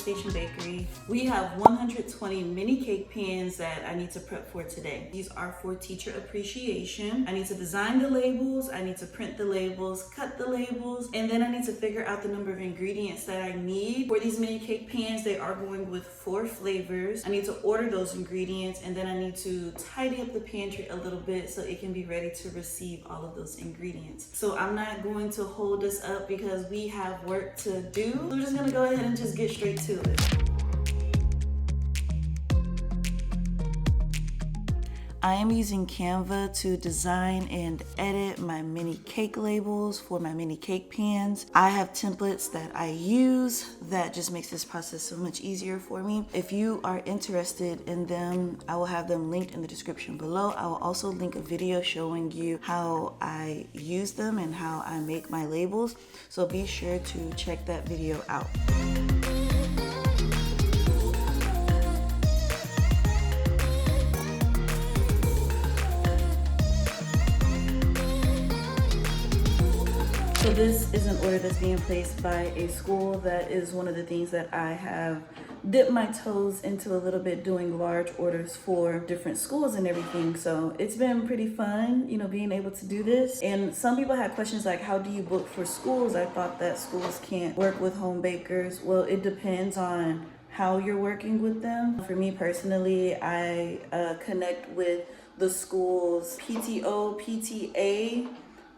Station Bakery. We have 120 mini cake pans that I need to prep for today. These are for teacher appreciation. I need to design the labels, I need to print the labels, cut the labels, and then I need to figure out the number of ingredients that I need. For these mini cake pans, they are going with 4 flavors. I need to order those ingredients, and then I need to tidy up the pantry a little bit so it can be ready to receive all of those ingredients. So I'm not going to hold this up because we have work to do. So we're just gonna go ahead and just get straight to it. I am using Canva to design and edit my mini cake labels for my mini cake pans. I have templates that I use that just makes this process so much easier for me. If you are interested in them, I will have them linked in the description below. I will also link a video showing you how I use them and how I make my labels. So be sure to check that video out. So this is an order that's being placed by a school. That is one of the things that I have dipped my toes into a little bit, doing large orders for different schools and everything. So it's been pretty fun, you know, being able to do this. And some people had questions like, how do you book for schools? I thought that schools can't work with home bakers. Well, it depends on how you're working with them. For me personally, I connect with the school's PTO, PTA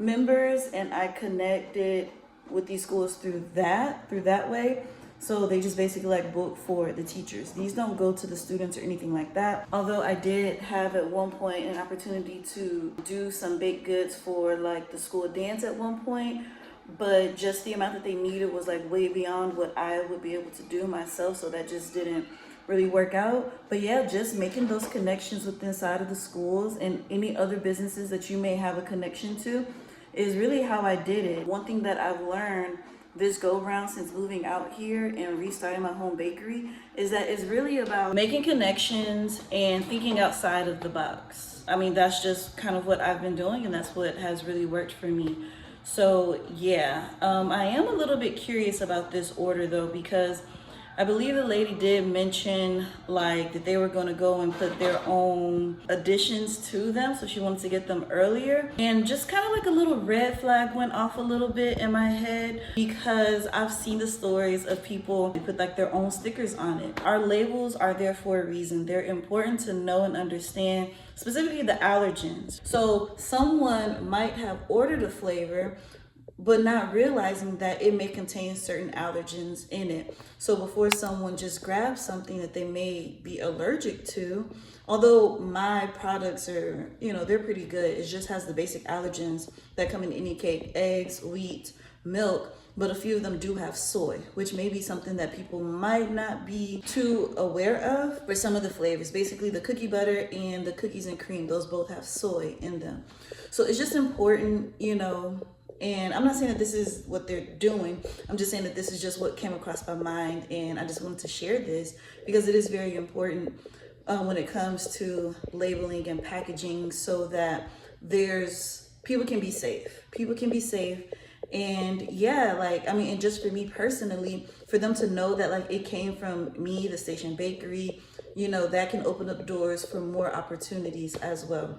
members, and I connected with these schools through that way. So they just basically like book for the teachers. These don't go to the students or anything like that. Although I did have at one point an opportunity to do some baked goods for like the school dance at one point, but just the amount that they needed was like way beyond what I would be able to do myself. So that just didn't really work out. But yeah, just making those connections with inside of the schools and any other businesses that you may have a connection to is really how I did it. One thing that I've learned this go round since moving out here and restarting my home bakery is that it's really about making connections and thinking outside of the box. I mean, that's just kind of what I've been doing, and that's what has really worked for me. So yeah, I am a little bit curious about this order though, because I believe the lady did mention like that they were going to go and put their own additions to them. So she wanted to get them earlier. And just kind of like a little red flag went off a little bit in my head, because I've seen the stories of people who put like their own stickers on it. Our labels are there for a reason. They're important to know and understand, specifically the allergens. So someone might have ordered a flavor but not realizing that it may contain certain allergens in it. So before someone just grabs something that they may be allergic to, although my products are, you know, they're pretty good. It just has the basic allergens that come in any cake: eggs, wheat, milk, but a few of them do have soy, which may be something that people might not be too aware of. For some of the flavors, basically the cookie butter and the cookies and cream, those both have soy in them. So it's just important, you know. And I'm not saying that this is what they're doing. I'm just saying that this is just what came across my mind, and I just wanted to share this because it is very important when it comes to labeling and packaging, so that people can be safe. People can be safe. And yeah, like, I mean, and just for me personally, for them to know that like it came from me, the Station Bakery, you know, that can open up doors for more opportunities as well.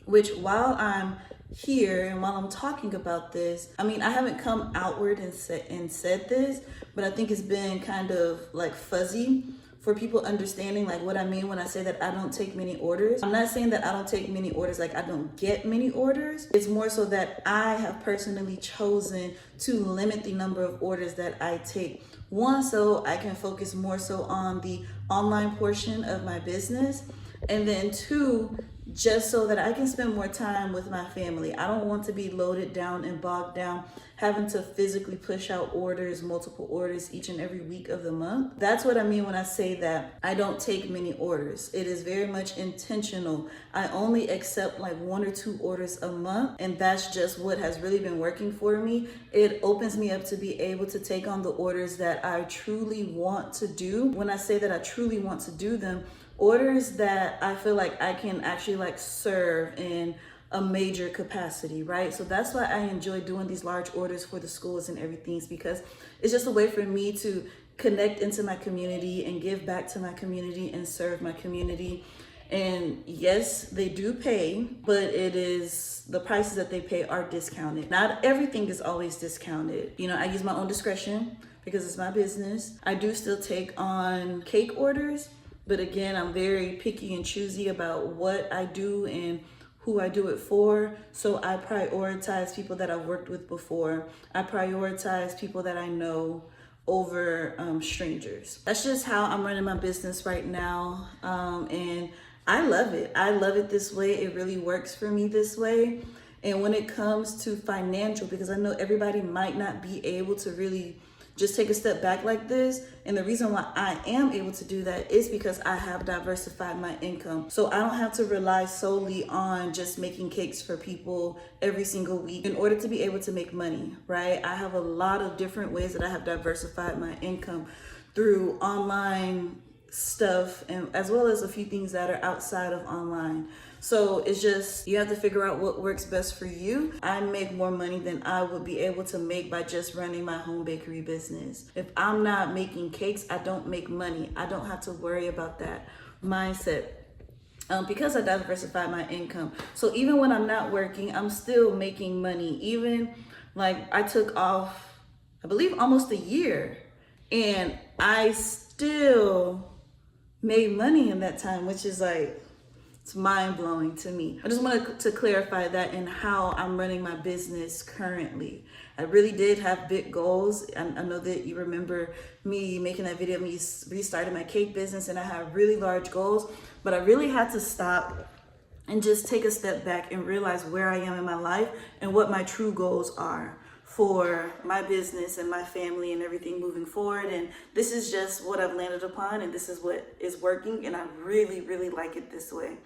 Which, while I'm here and while I'm talking about this, I mean, I haven't come outward and said this, but I think it's been kind of like fuzzy for people understanding like what I mean when I say that I don't take many orders. I'm not saying that I don't take many orders like I don't get many orders. It's more so that I have personally chosen to limit the number of orders that I take. One, so I can focus more so on the online portion of my business, and then two, just so that I can spend more time with my family. I don't want to be loaded down and bogged down, having to physically push out orders, multiple orders each and every week of the month. That's what I mean when I say that I don't take many orders. It is very much intentional. I only accept like 1 or 2 orders a month, and that's just what has really been working for me. It opens me up to be able to take on the orders that I truly want to do. When I say that I truly want to do them, orders that I feel like I can actually like serve in a major capacity, right? So that's why I enjoy doing these large orders for the schools and everything, is because it's just a way for me to connect into my community and give back to my community and serve my community. And yes, they do pay, but it is the prices that they pay are discounted. Not everything is always discounted. You know, I use my own discretion because it's my business. I do still take on cake orders, but again, I'm very picky and choosy about what I do and who I do it for. So I prioritize people that I've worked with before. I prioritize people that I know over strangers. That's just how I'm running my business right now. And I love it. I love it this way. It really works for me this way. And when it comes to financial, because I know everybody might not be able to really just take a step back like this. And the reason why I am able to do that is because I have diversified my income. So I don't have to rely solely on just making cakes for people every single week in order to be able to make money, right? I have a lot of different ways that I have diversified my income through online stuff, and as well as a few things that are outside of online. So it's just, you have to figure out what works best for you. I make more money than I would be able to make by just running my home bakery business. If I'm not making cakes, I don't make money. I don't have to worry about that mindset. Because I diversified my income. So even when I'm not working, I'm still making money. Even like I took off, I believe almost a year, and I still made money in that time, which is like, it's mind-blowing to me. I just wanted to clarify that in how I'm running my business currently. I really did have big goals. I know that you remember me making that video, me restarting my cake business, and I had really large goals, but I really had to stop and just take a step back and realize where I am in my life and what my true goals are for my business and my family and everything moving forward. And this is just what I've landed upon, and this is what is working, and I really, really like it this way.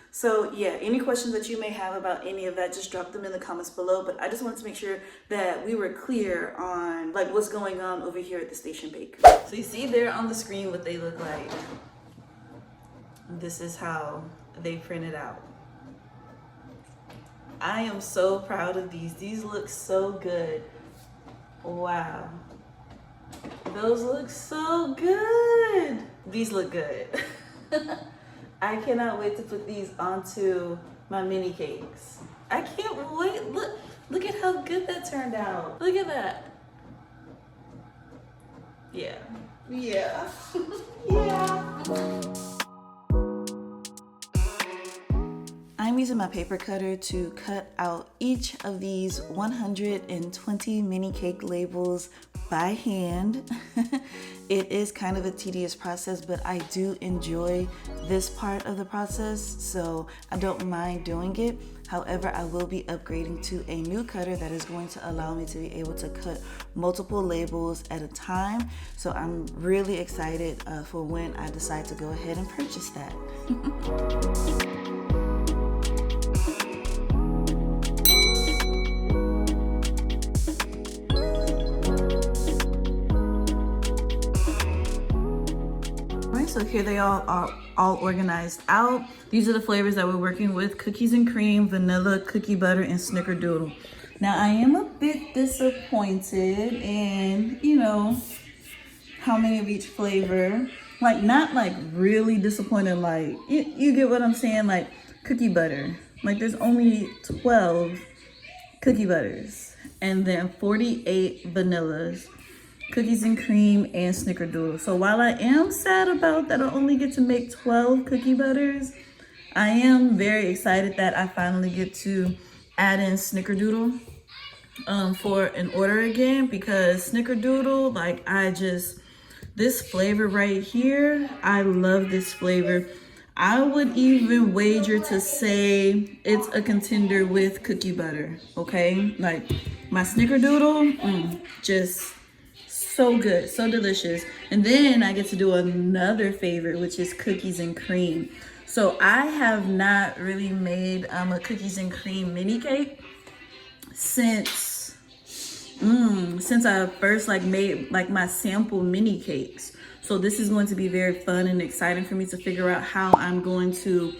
So yeah, any questions that you may have about any of that, just drop them in the comments below. But I just wanted to make sure that we were clear on like what's going on over here at the Station Bakery. So you see there on the screen what they look like. This is how they printed out. I am so proud of these. These look so good. Wow. Those look so good. These look good. I cannot wait to put these onto my mini cakes. I can't wait. Look at how good that turned out. Look at that. Yeah. Yeah. Yeah. I'm using my paper cutter to cut out each of these 120 mini cake labels by hand. It is kind of a tedious process, but I do enjoy this part of the process, so I don't mind doing it. However, I will be upgrading to a new cutter that is going to allow me to be able to cut multiple labels at a time. So I'm really excited for when I decide to go ahead and purchase that. So here they all are, all organized out. These are the flavors that we're working with: cookies and cream, vanilla, cookie butter, and snickerdoodle. Now I am a bit disappointed in, you know, how many of each flavor. Like, not like really disappointed, like, you get what I'm saying? Like cookie butter. Like there's only 12 cookie butters and then 48 vanillas. Cookies and cream and snickerdoodle. So while I am sad about that I only get to make 12 cookie butters, I am very excited that I finally get to add in snickerdoodle for an order again, because snickerdoodle, like, this flavor right here, I love this flavor. I would even wager to say it's a contender with cookie butter, okay? Like my snickerdoodle, just so good, so delicious. And then I get to do another favorite, which is cookies and cream. So I have not really made a cookies and cream mini cake since I first made my sample mini cakes. So this is going to be very fun and exciting for me to figure out how I'm going to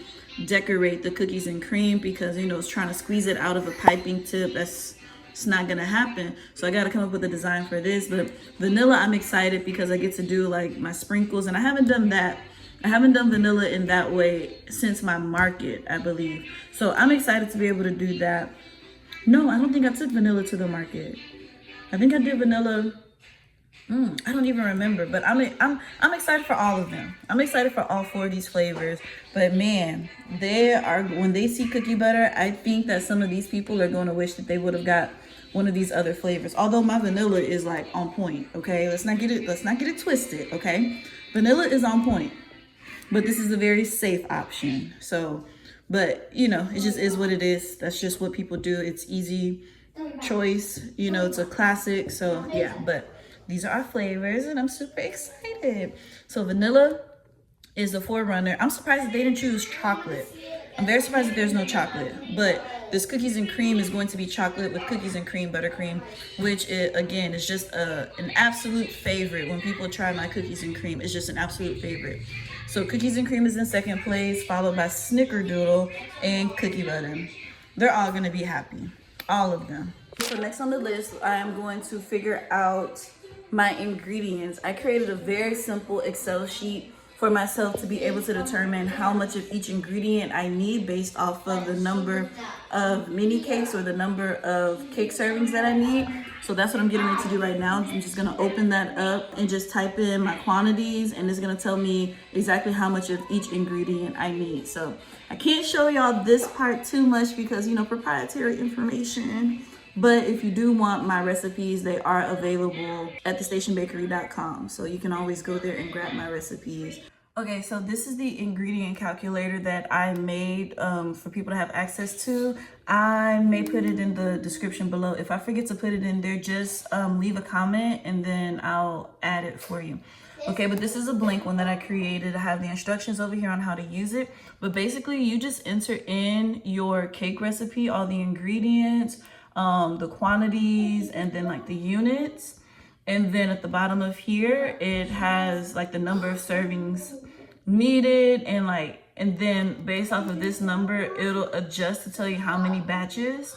decorate the cookies and cream, because, you know, it's trying to squeeze it out of a piping tip. It's not gonna happen. So I gotta come up with a design for this. But vanilla, I'm excited because I get to do like my sprinkles, and I haven't done that. I haven't done vanilla in that way since my market, I believe. So I'm excited to be able to do that. No, I don't think I took vanilla to the market. I think I did vanilla. I don't even remember, but I'm excited for all of them. I'm excited for all 4 of these flavors. But man, when they see cookie butter, I think that some of these people are going to wish that they would have got one of these other flavors. Although my vanilla is like on point, okay? Let's not get it twisted, okay? Vanilla is on point, but this is a very safe option. So, but you know, it just is what it is. That's just what people do. It's easy choice, you know, it's a classic. So yeah, but these are our flavors and I'm super excited. So vanilla is the forerunner. I'm surprised that they didn't choose chocolate. I'm very surprised that there's no chocolate, but this cookies and cream is going to be chocolate with cookies and cream, buttercream, which again is just an absolute favorite. When people try my cookies and cream, it's just an absolute favorite. So cookies and cream is in second place, followed by Snickerdoodle and cookie butter. They're all gonna be happy, all of them. So next on the list, I am going to figure out my ingredients. I created a very simple Excel sheet for myself to be able to determine how much of each ingredient I need based off of the number of mini cakes or the number of cake servings that I need. So that's what I'm getting ready to do right now. I'm just gonna open that up and just type in my quantities, and it's gonna tell me exactly how much of each ingredient I need. So I can't show y'all this part too much because, you know, proprietary information. But if you do want my recipes, they are available at thestationbakery.com. So you can always go there and grab my recipes. Okay, so this is the ingredient calculator that I made for people to have access to. I may put it in the description below. If I forget to put it in there, just leave a comment and then I'll add it for you. Okay, but this is a blank one that I created. I have the instructions over here on how to use it. But basically, you just enter in your cake recipe, all the ingredients, the quantities, and then like the units. And then at the bottom of here, it has like the number of servings needed, and then based off of this number, it'll adjust to tell you how many batches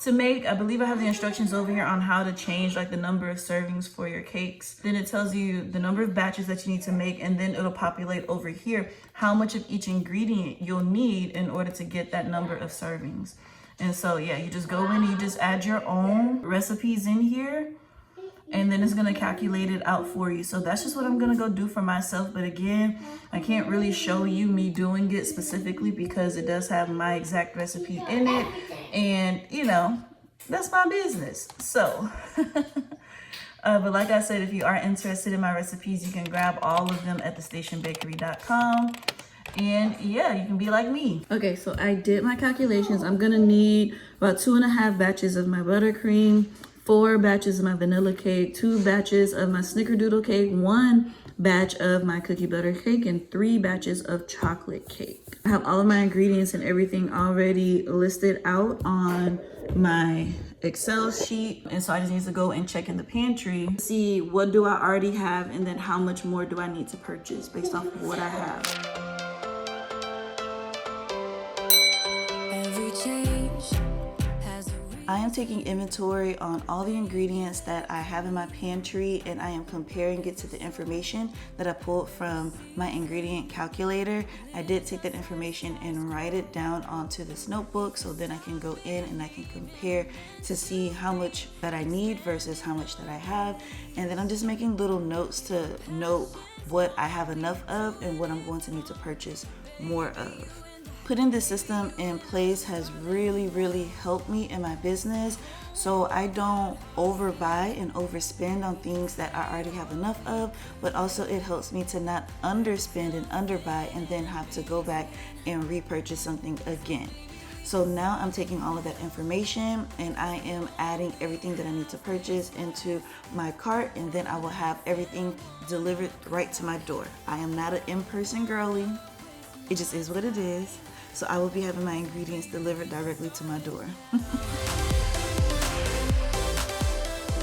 to make. I believe I have the instructions over here on how to change like the number of servings for your cakes. Then it tells you the number of batches that you need to make, and then it'll populate over here how much of each ingredient you'll need in order to get that number of servings. And so yeah, you just go in and you just add your own recipes in here, and then it's gonna calculate it out for you. So that's just what I'm gonna go do for myself. But again, I can't really show you me doing it specifically because it does have my exact recipe in it, and you know, that's my business. So but like I said, if you are interested in my recipes, you can grab all of them at thestationbakery.com. And yeah, you can be like me. Okay, so I did my calculations. I'm gonna need about 2.5 batches of my buttercream, 4 batches of my vanilla cake, 2 batches of my snickerdoodle cake, 1 batch of my cookie butter cake, and 3 batches of chocolate cake. I have all of my ingredients and everything already listed out on my Excel sheet. And so I just need to go and check in the pantry, see what do I already have, and then how much more do I need to purchase based off of what I have. I am taking inventory on all the ingredients that I have in my pantry, and I am comparing it to the information that I pulled from my ingredient calculator. I did take that information and write it down onto this notebook, so then I can go in and I can compare to see how much that I need versus how much that I have. And then I'm just making little notes to note what I have enough of and what I'm going to need to purchase more of. Putting this system in place has really helped me in my business, so I don't overbuy and overspend on things that I already have enough of, but also it helps me to not underspend and underbuy and then have to go back and repurchase something again. So now I'm taking all of that information and I am adding everything that I need to purchase into my cart, and then I will have everything delivered right to my door. I am not an in-person girly. It just is what it is. So I will be having my ingredients delivered directly to my door.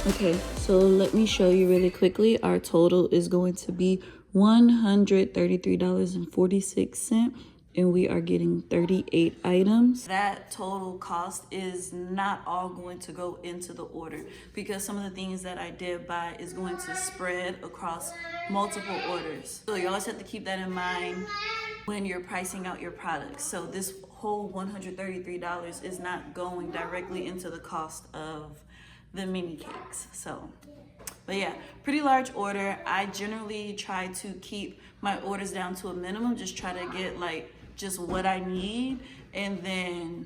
Okay, so let me show you really quickly. Our total is going to be $133.46 and we are getting 38 items. That total cost is not all going to go into the order because some of the things that I did buy is going to spread across multiple orders. So you always have to keep that in mind when you're pricing out your products. So this whole $133 is not going directly into the cost of the mini cakes. So, but yeah, pretty large order. I generally try to keep my orders down to a minimum, just try to get like just what I need, and then,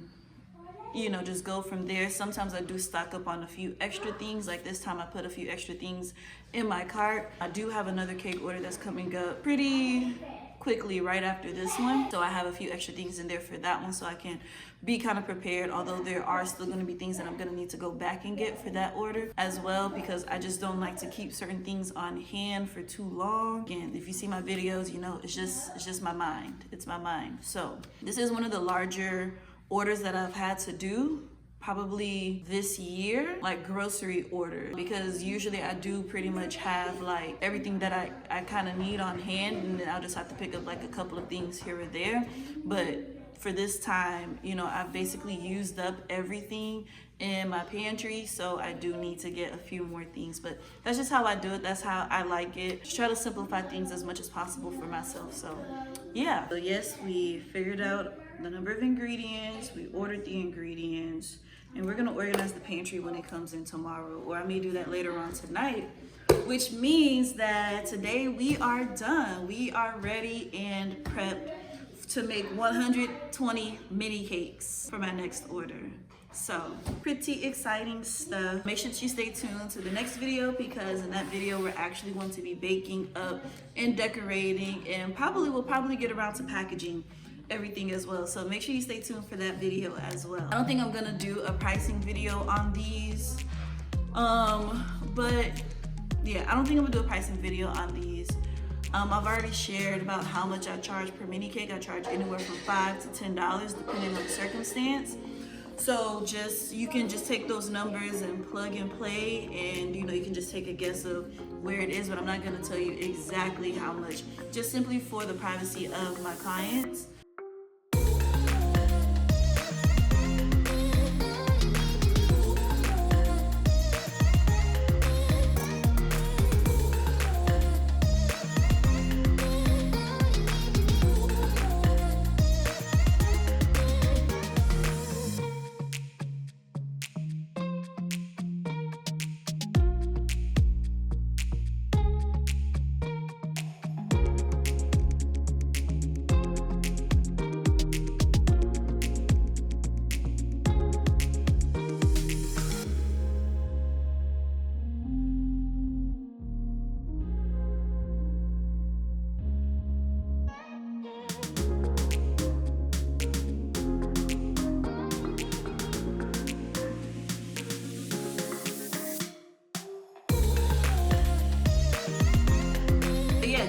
you know, just go from there. Sometimes I do stock up on a few extra things. Like this time I put a few extra things in my cart. I do have another cake order that's coming up pretty quickly right after this one, so I have a few extra things in there for that one, so I can be kind of prepared, although there are still going to be things that I'm going to need to go back and get for that order as well, because I just don't like to keep certain things on hand for too long. Again, if you see my videos, you know, it's just my mind. It's my mind. So this is one of the larger orders that I've had to do probably this year, like grocery order, because usually I do pretty much have like everything that I kind of need on hand, and then I'll just have to pick up like a couple of things here or there. But for this time, you know, I've basically used up everything in my pantry, so I do need to get a few more things. But that's just how I do it. That's how I like it. Just try to simplify things as much as possible for myself. So yeah. So yes, we figured out the number of ingredients, we ordered the ingredients, and we're gonna organize the pantry when it comes in tomorrow, or I may do that later on tonight, which means that today we are done. We are ready and prepped to make 120 mini cakes for my next order. So pretty exciting stuff. Make sure that you stay tuned to the next video, because in that video we're actually going to be baking up and decorating, and we'll probably get around to packaging everything as well. So make sure you stay tuned for that video as well. I don't think I'm gonna do a pricing video on these, but yeah, I don't think I'm gonna do a pricing video on these. I've already shared about how much I charge per mini cake. I charge anywhere from $5 to $10 depending on the circumstance. So you can just take those numbers and plug and play, and you know, you can just take a guess of where it is, but I'm not gonna tell you exactly how much, just simply for the privacy of my clients.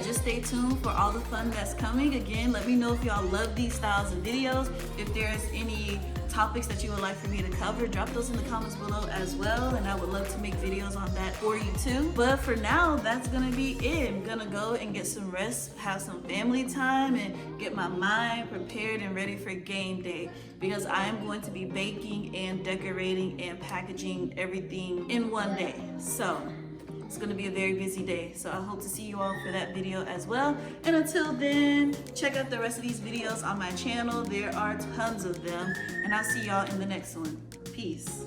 Just stay tuned for all the fun that's coming. Again, let me know if y'all love these styles of videos. If there's any topics that you would like for me to cover, drop those in the comments below as well, and I would love to make videos on that for you too. But for now, that's gonna be it. I'm gonna go and get some rest, have some family time, and get my mind prepared and ready for game day, because I am going to be baking and decorating and packaging everything in one day. So it's gonna be a very busy day, so I hope to see you all for that video as well. And until then, check out the rest of these videos on my channel. There are tons of them, and I'll see y'all in the next one. Peace.